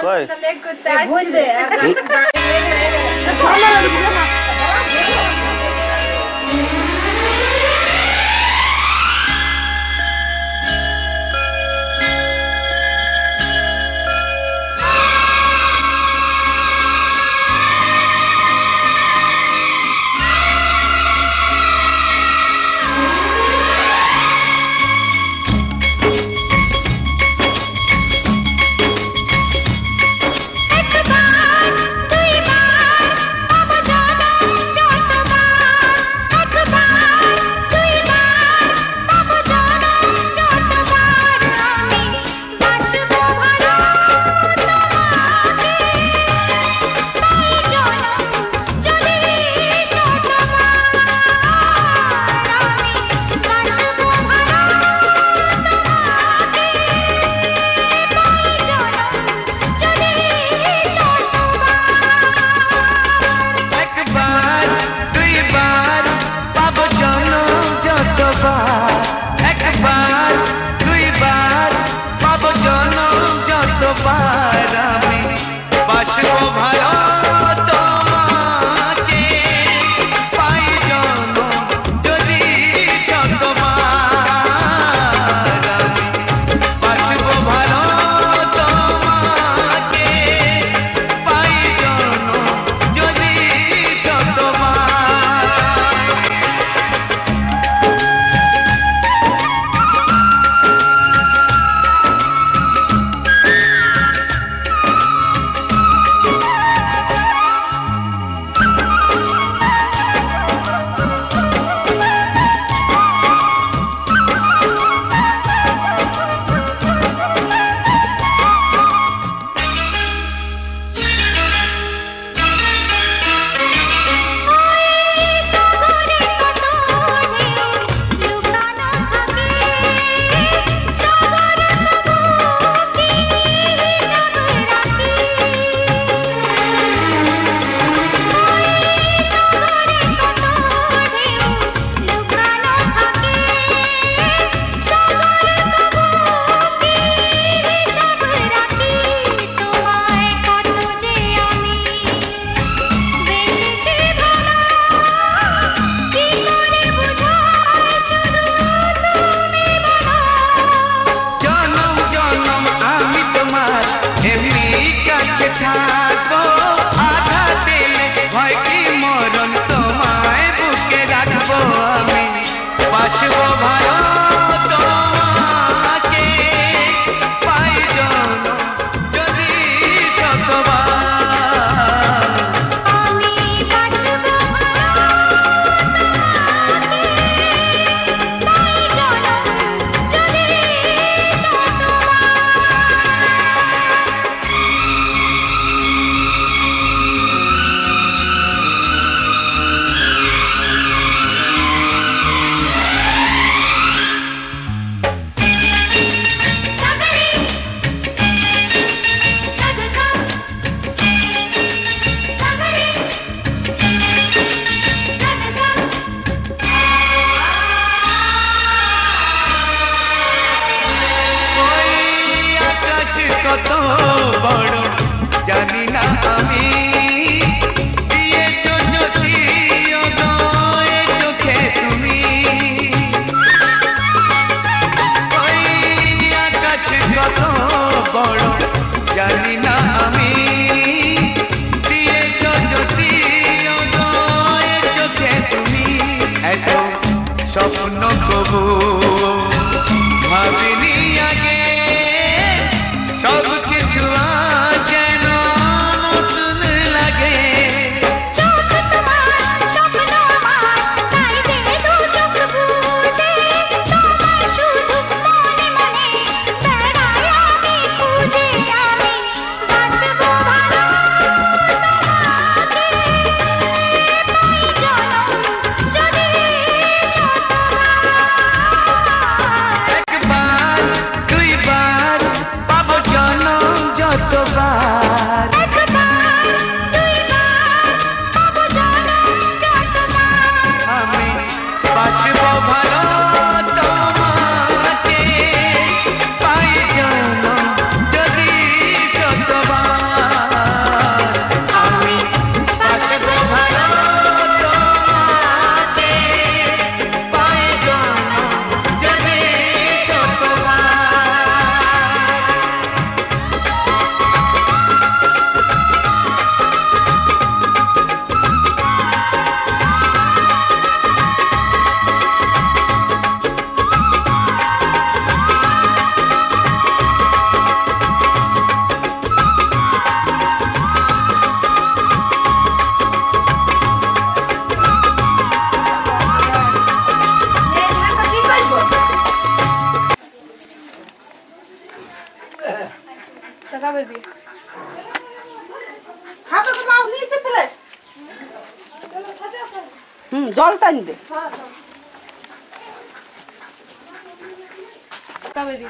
কই एक बार दुई बार अब जाना হাতে তো নাও নিচে ফেলে জল টান দে কাবেরি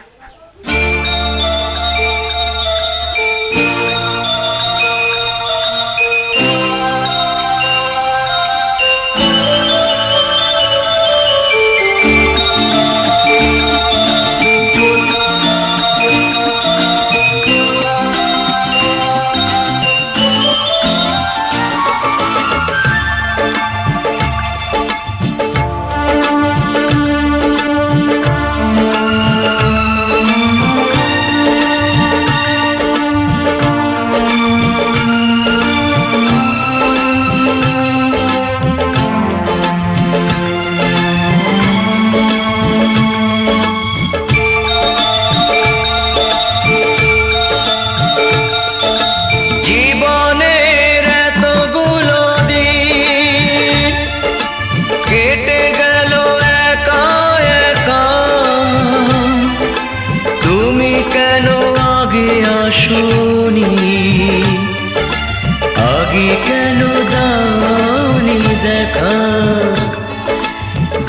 आगे केनो दाओनी देखा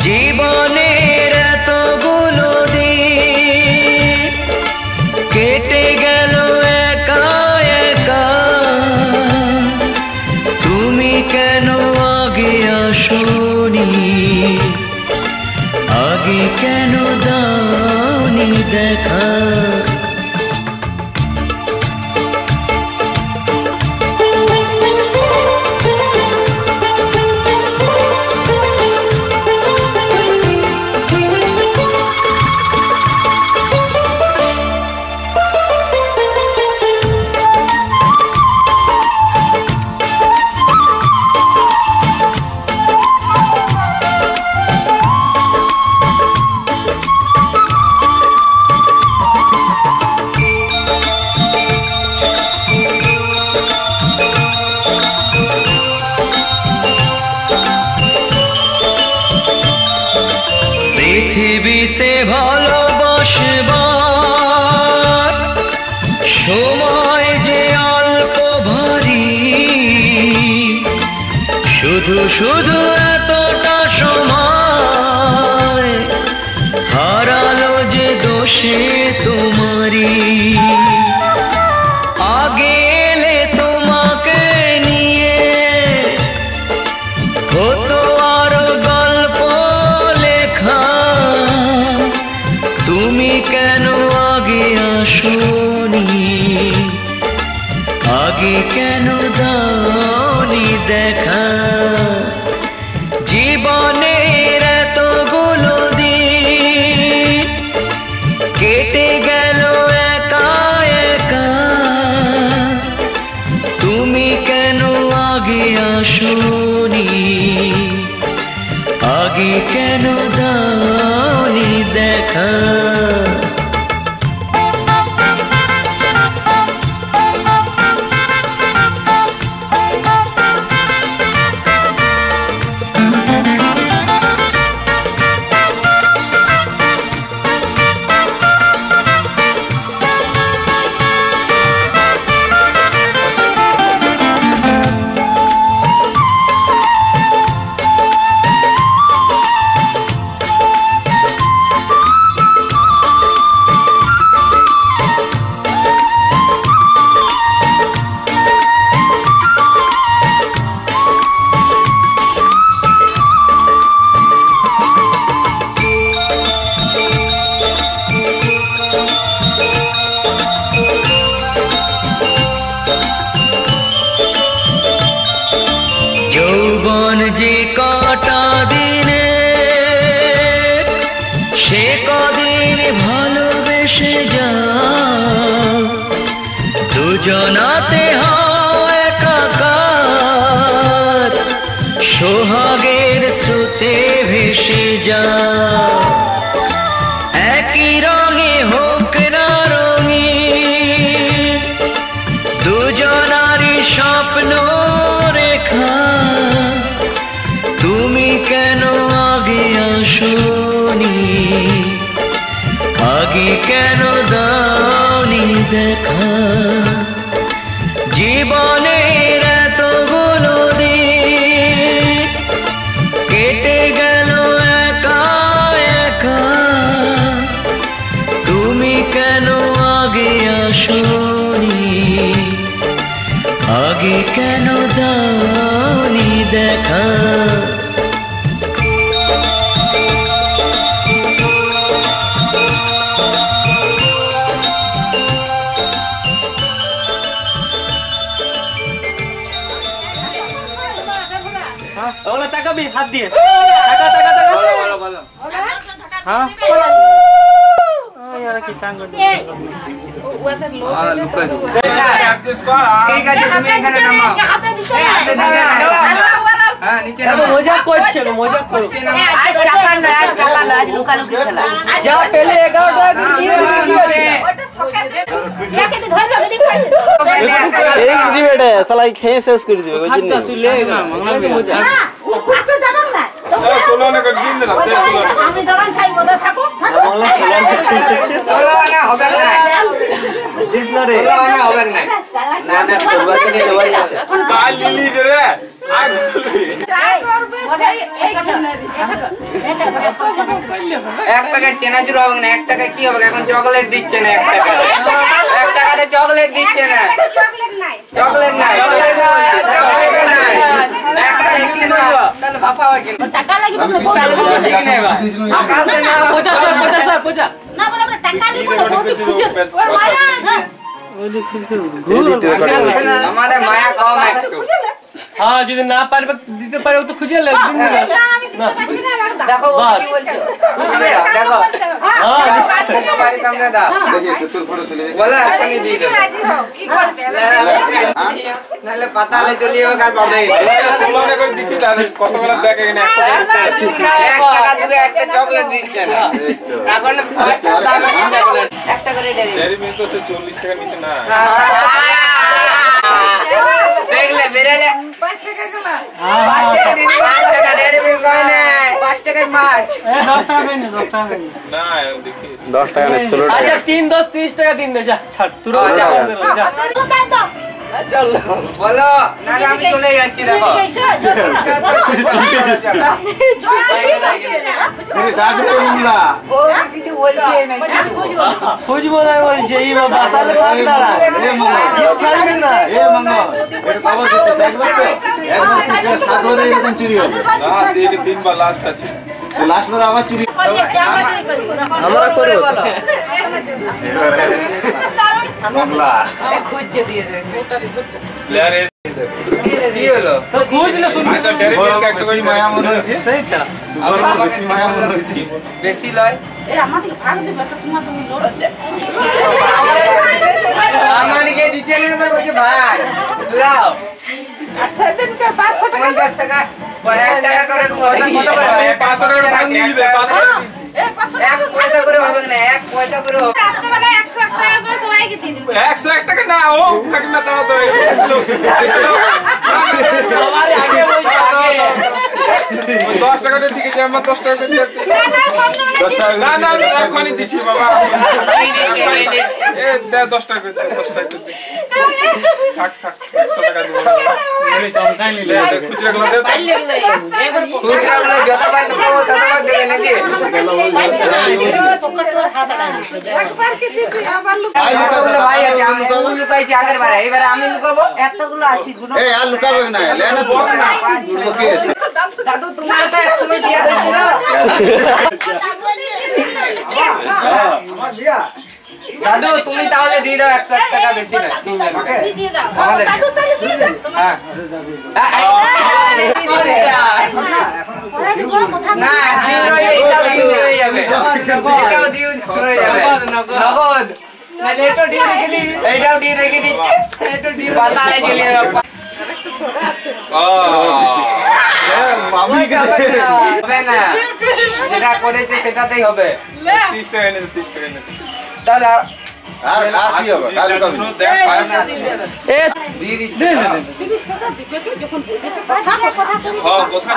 जीवनेर एतगुलो दिन केटे गेल एका एका तुमी केनो आगे आसोनी आगे केनो दाओनी देखा পৃথিবীতে ভালোবাসবার সময় যে অল্প ভারী শুধু শুধু এতটা সময় হারালো যে দোষে তোমারই আগে এলে তোমাকে নিয়ে হতো আরো গল্প লেখা তুমি কেন আগে আসোনি আগে কেন দাওনি দেখা জীবনের এতগুলো দিন কেটে গেল একা একা তুমি কেন আগে আসোনি आगे केन दाओनी देखा যে কটা দিনে সে কদিন ভালোবেসে যাও দুজনাতে হয় একাকার সোহাগের স্রোতে ভেসে যাও একই রঙে হোক না রঙিন দুজনারই স্বপ্ন রেখা তুমি কেন আগে আসোনি আগে কেন দাওনি দেখা আগে কেন দাওনি দেখা ওলা তাকাবি হাত দিয়ে টাকা টাকা টাকা বলো বলো হ্যাঁ यार কি টাঙ্গ দিয়ে ওটা লোক লুকাই দাও অ্যাডজাস্ট কর ঠিক আছে তুমি এখানে নামাও হাতে দিতে হাতে দিয়ে হ্যাঁ নিচে নামাও মজা করছে আজ চাপান না আজ লুকালুকি খেলা যা पहले 11টা দিয়ে ওটা সকালে একে দি ধরে রাখি দেখ एक जी बेटा साला खेस शेष कर दिबे बुझिन तू ले ना मंगला के मजा उसको जाबन ना सोलो ने कर दिन ना दे सोलो আমি দরান খাই মজা থাকো সোলো না হবে না দিস না রে সোলো না হবে না না না তোবা কে দেওয়া আছে কাল লিলি যে রে আজ চলবি ট্রাই করবে সেই এক প্যাকেট চেনাচুর হবে না 1 টাকা কি হবে এখন চকলেট দিচ্ছে না 1 টাকা 1 টাকাতে চকলেট দিচ্ছে না চকলেট নাই চকলেট নাই একটা কি করব তাহলে ভাপা হয় কি টাকা লাগি বলে ঠিক নাই ভাই আকাশে না 50 50 না বলে আমরা টাকা দিব না বহুত খুশি ওর মায়া আমাদের মায়া কম একটু हां যদি না পারবে দিতে পারে তো খুঁজে লে না আমি দিতে পারছি না দেখো কি বলছো দেখো हां নিশ্চয় পারি তোমরা দাও দেখি তোর ফটো তুলে বলা আপনি দিয়ে দাও রাজি হও কি করবে নালে পাতালে চলিয়ে হবে কার পাবে 16 টাকা করে দিছি তাহলে কতগুলো ব্যাগ এখানে 100 টাকা দুগে একটা চকলেট দিচ্ছে না এখন ফার্স্ট দাম চকলেট একটা করে ডেরি মিল্ক তো 40 টাকা নিচে না देख ले मेरे ले 5 টাকা গুলো 5 টাকা ডেরি মিল্ক কই না 5 টাকার মাছ 10 টাকা নেই 10 টাকা নেই না দেখি 10 টাকা নেই 16 টাকা আচ্ছা 3 10 30 টাকা দিন দে যা ছাড় তুই যা যা চল বলো না আমি চলে যাচ্ছি দেখো আরে দাদু কোনলা ও কিছু বলছে না খুঁজবো না বলছে এই বাতালে পাত দাঁড়া এ মঙ্গল ছাড়বে না এ মঙ্গল এর বাবা দিতে সাইকেল তো একবার 7 বারে এরকম চুরি হবে না তিন বার লাস্ট আছে তো লাস্ট বার আবার চুরি আমরা করব মঙ্গলা খুঁজতে দিয়েছে লেরে কি হলো তো খুঁজলে শুনবি আচ্ছা ডেরি মিল্ক একটা বেশি মায়া মনে হচ্ছে সেইটা সুপার বেশি মায়া মনে হচ্ছে বেশি লয় এ আমাদের ভাগ দিবে তো তোমার তুমি লোড আমাকে দিতে নেই আমার বলছে ভাই দাও 7 কা 500 টাকা 50 টাকা 1 টাকা করে কত করে 500 টাকা ভাগ নিয়ে নিবে 500 এ 500 টাকা পয়সা করে হবে না 1 পয়সা করে হবে রাতে বেলা 101 টাকা করে সবাইকে দিয়ে দিব 101 টাকা না ও কাকি না দাও তো সবার আগে বলছে আগে 10 টাকা ঠিক আছে আমরা 10 টাকা দিয়ে না না না এখনি দিছি বাবা এ দে 10 টাকা দে 10 টাকা দে থাক থাক 100 টাকা দিব বলে চমকাই নিলে খুচরা গুলো দে খুচরা গুলো যত পাই নেব তত পাই দেবে নাকি একবার কি দিবি আবার লুকাবো ভাই আছে আমি লুকাইছি আগের বারে এবারে আমি লুকাবো এতগুলো আছে গুলো এ আর লুকাবো না লেনা লুকিয়ে আছে দাদু তোমার তো 100 দিয়া হয়েছিল আমার দিয়া দাদু তুমি তাহলে দিয়ে দাও 100 টাকা বেশি না তুমি দিয়ে দাও দাদু তাহলে দিয়ে দাও হ্যাঁ না দিও এটাও দিয়ে যাবে এটাও দিয়ে যাবে নগদ নালে এটাও দিয়ে রেখে দি এটাও দিয়ে রেখে দিচ্ছে এটাও দিয়ে বাতালে চলে যাবে মামি হবে না যেটা করেছে সেটাতেই হবে 30 টাকা এনে 30 টাকা এনে তাহলে আর আসি হবে কাজ করব দেখ এ দিয়ে দিচ্ছে 30 টাকা দিবে তো যখন বলেছে কথা হ্যাঁ কথা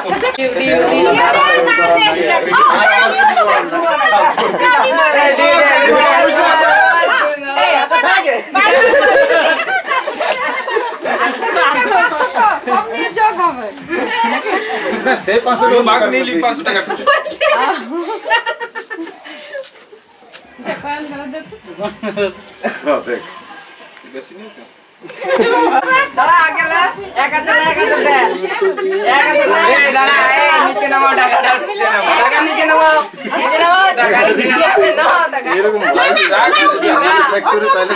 সব নিয়ে যোগ হবে না সে 500 টাকা নিলি 500 টাকা দেখো দেখ বেশি নেই তো দাঁড়া এক হাতে দে এই দাঁড়া এই নিচে নামাও টাকা নিচে নামাও টাকা নিচে নামাও এরকম রাগ করে তাহলে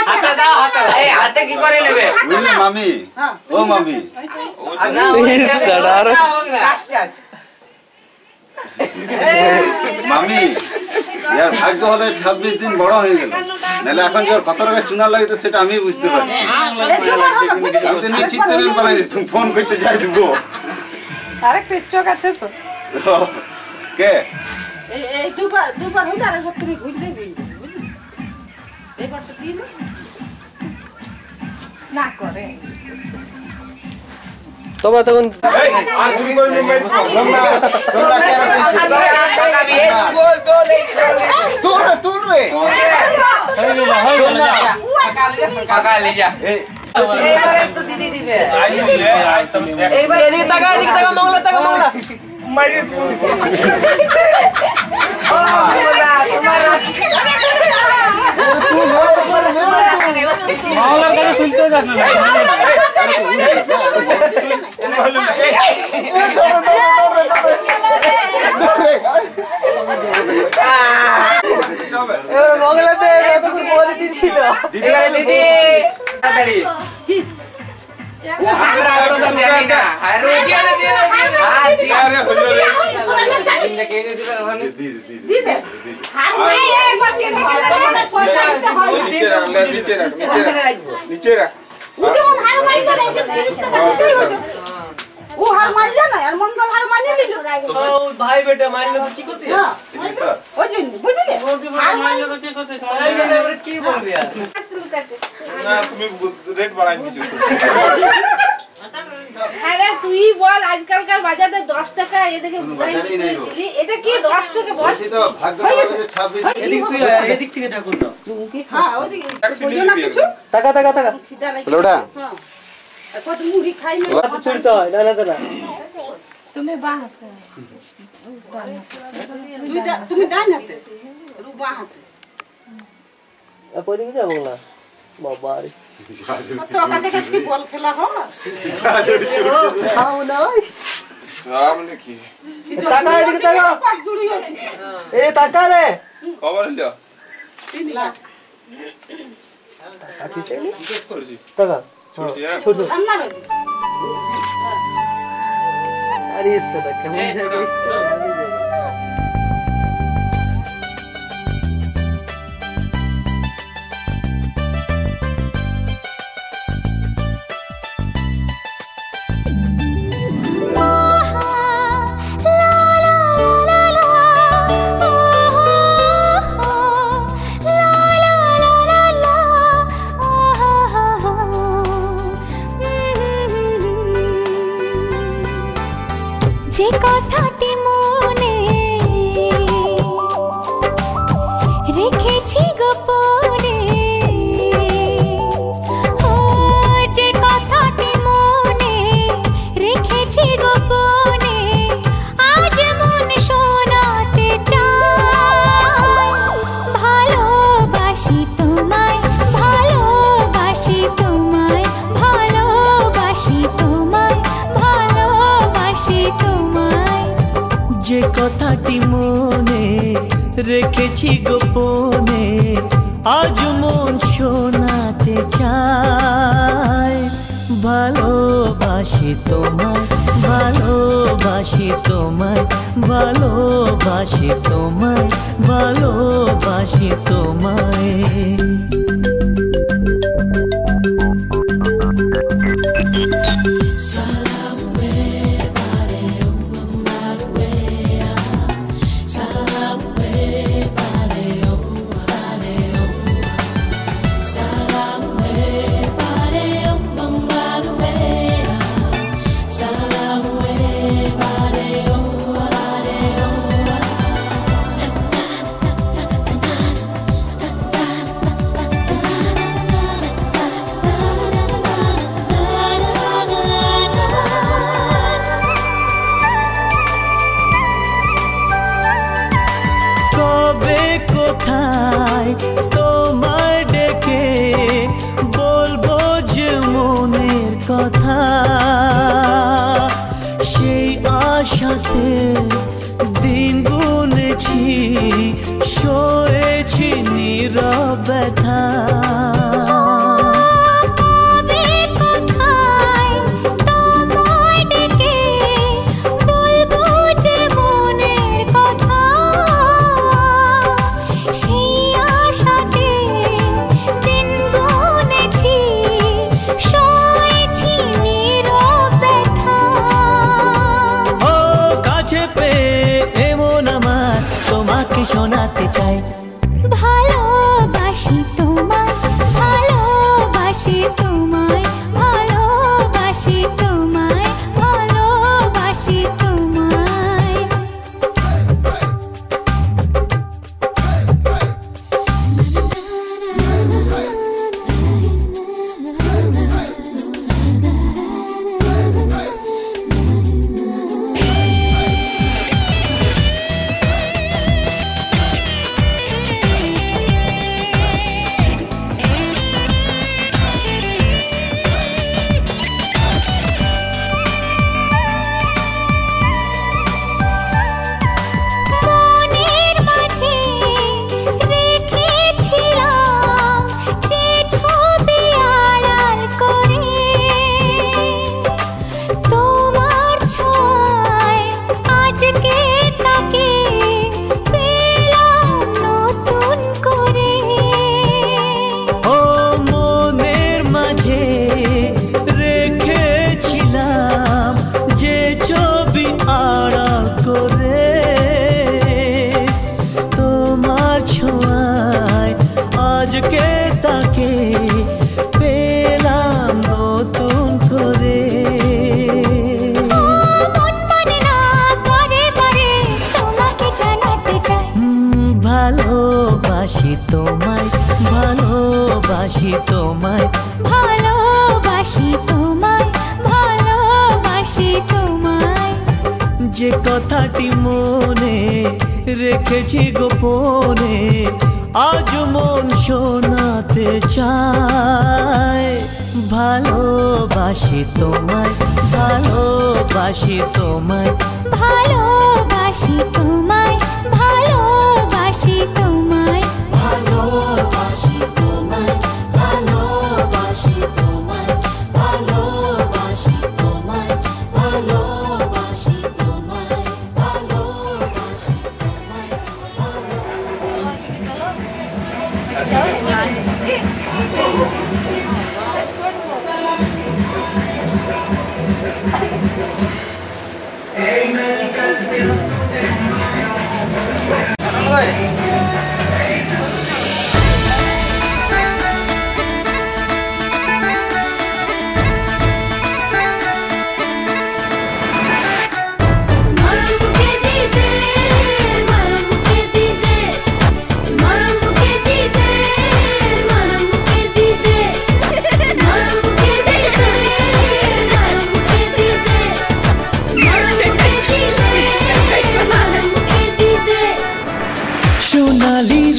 হাতে দাও এই হাতে কি করে নেবে বুঝলে মামি ও মামি সড়ার মামি ইয়ার ভাগ্য হলে 26 দিন বড় হয়ে গেল নাহলে এখন যে কত টাকা চুনা লাগে তো সেটা আমি বুঝতে পারছি আমি নিশ্চিত নেই বানাই তুমি ফোন করতে যাই দিব আরেকটা স্টক আছে তো কে এই দুবার হইলে আর একবার তুমি ঘুরতে দিবি এইবারটা দিন না করে তোমরা তখন আর তুমি কই মোবাইল সোনা সোনা কে তুল রে টাকা ले जा এইবারে তো দিদি দিবে আই তুমি দেখ এইবার এদিকে টাকা মঙ্গলা মাইরে মাওলার কাছে তুলতে যাস না মঙ্গলাতে কতক্ষণ বলে দিছিল দিদি তাড়াতাড়ি আমরা তো জানি না আরে আরে হলো রে দিবে হাত নাই একবার দিয়ে পয়সা দিতে হয় নিচে রাখ ও যেমন হার মারি করে 30 টাকা দিতেই হবে ও হার মারি না আর মঙ্গল হার মারি নিল ও ভাই বেটা মারলে তো কি করতে হ্যাঁ ওই যে বুঝলে হার মারি ভাই বেটা এবারে কি বলবি আর না তুমি রেট বাড়াই দিছো আরে তুই বল আজকালকার বাজারে 10 টাকা এদিকে দিলি এটা কি 10 টাকা বল বলছি তো ভাগ্য হলে যে 26 এদিক তুই এদিক থেকে ঠাকুর দাও হ্যাঁ ওদিকে বুঝো না কিছু টাকা খিদা লাগে লোডা হ্যাঁ কত মুড়ি খাই না হাতে ছুড়তে হয় না তুমি বাহাতে তুমি ডান হাতে রুবা হাতে পরে কি যাবো না বাবা রে কত কাছে কাছে বল খেলা হয় খাও না সামনে কি টাকা এদিকে টাকা কত জুড়ি হচ্ছে এ টাকা রে খবর লিও 3 লাখ আছি চাইলে কি করেছি টাকা ছুটি ছোট রান্না রে আরে সেটা কেমন যাবে আমি যাই যে কথাটি মনে রেখেছি গোপনে ও যে কথাটি মনে রেখেছি গোপনে আজ মন শোনাতে চাই ভালোবাসি তোমায় ভালোবাসি তোমায় ভালোবাসি তোমায় ভালোবাসি তোমায় যে কথাটি মনে রেখেছি গোপনে আজ মন শোনাতে চায় ভালোবাসি তোমায় ভালোবাসি তোমায় ভালোবাসি তোমায় ভালোবাসি তোমায় কথা সেই আশাতে দিন গুনেছি সয়েছি নীরব ব্যথা শোনাতে চাই ভালোবাসি তোমায় ভালোবাসি তোমায় ভালোবাসি তোমায় ভালোবাসি তোমায় ভালোবাসি তোমায় ভালোবাসি তোমায় ভালোবাসি তোমায় ভালোবাসি তোমায় যে কথাটি মনে রেখেছি গোপনে আজ মন শোনাতে চায় ভালোবাসি তোমায় ভালোবাসি তোমায় ভালোবাসি তোমায় ভালোবাসি তোমায় ভালোবাসি তোমায় ভালোবাসি তোমায় ভালোবাসি তোমায় ভালোবাসি তোমায় ভালোবাসি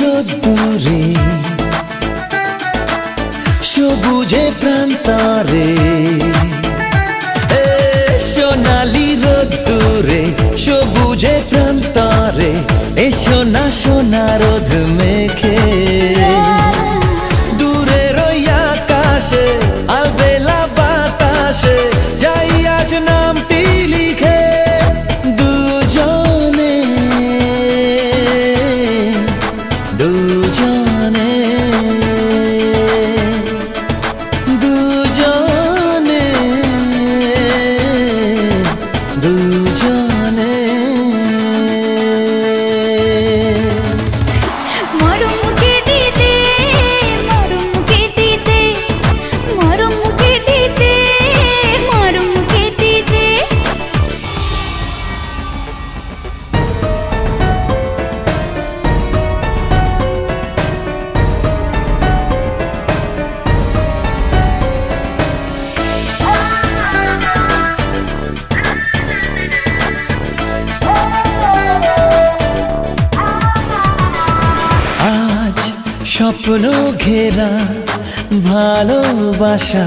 রোদ্দুরে সবুজে প্রান্তরে সোনালি রোদ্দুরে সবুজে প্রান্তরে এসো না সোনা রোদ মেখে দূরে ওই আকাশে আলবেলা বাতাসে যাই আজ নামটি লিখে দুজনে দুজনে দুজনে দুজনে মরমুখে দিতে মরমুখে দিতে মরমুখে দিতে মরমুখে দিতে স্বপ্ন ঘেরা ভালোবাসা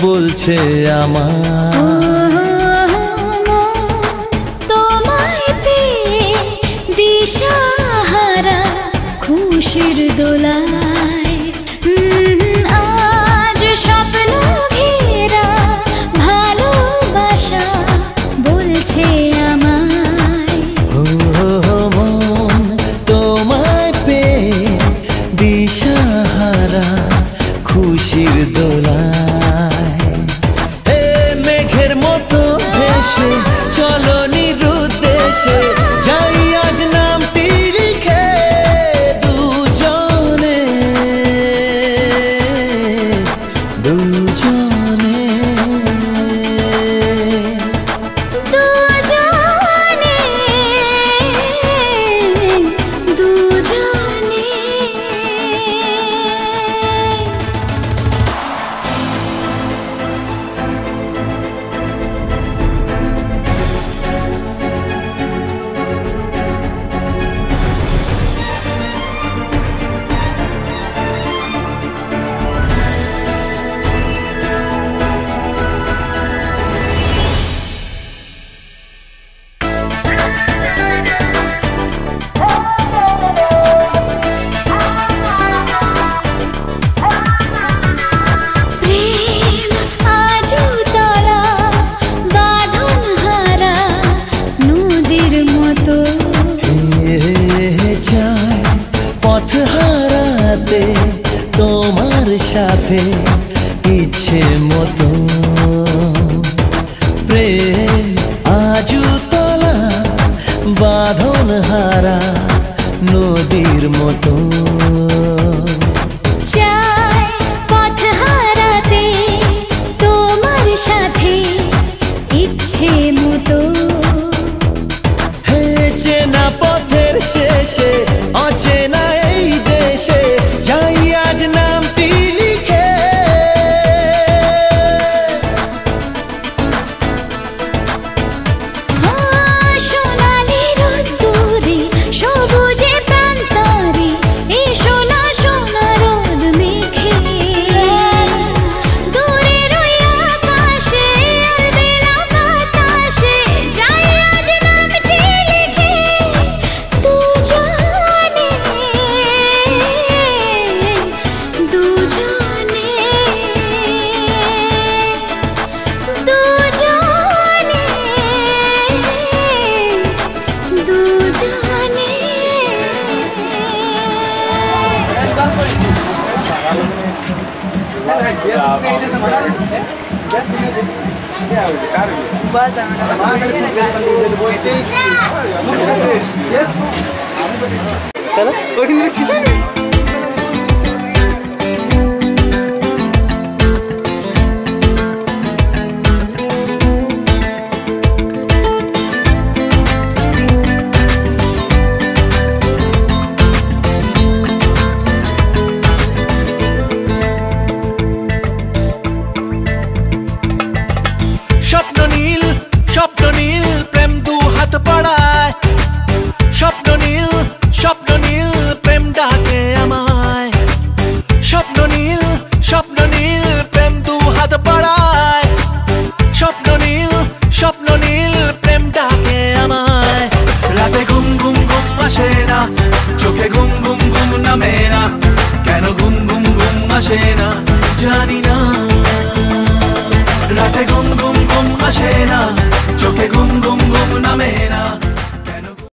বলছে আমার। তোমায় পেয়ে দিশাহারা খুশির দোলায় আজ স্বপ্ন ঘেরা ভালোবাসা বলছে আমায়। মন তোমায় পেয়ে দিশাহারা খুশির দোলায় মেঘের মতো ভেসে চলো নিরুদ্দেশে যাই আজ নামটি লিখে দুজনে দুজনে পথ হারাতে তোমার সাথে ইচ্ছে মতো প্রেম আজু তলা বাঁধন হারা নদীর মতো চাই পথ হারাতে তোমার সাথে ইচ্ছে মতো চেনা পথের শেষে অচেনা এই দেশে যাই আজ নামটি লিখে সোনালি রোদ্দুরে সবুজে প্রান্তরে এই সোনা সোনা রোদ মেঘে দূরের ওই আকাশে আলবেলা বাতাসে যাই আজ নামটি লিখে দুজনে দুজনে দুজনে স্বপ্ন নীল প্রেম দু হাত পড়ায় স্বপ্ন নীল প্রেম ডাকে আমায় স্বপ্ন নীল প্রেম দু হাত পড়ায় স্বপ্ন নীল প্রেম ডাকে আমায় রাতে ঘুম ঘুম ঘুম আসে না চোখে ঘুম ঘুম ঘুম নামে না কেন ঘুম ঘুম ঘুম আসে না জানি না রাতে ঘুম ঘুম ঘুম আসে না চোখে ঘুম ঘুম ঘুম নামে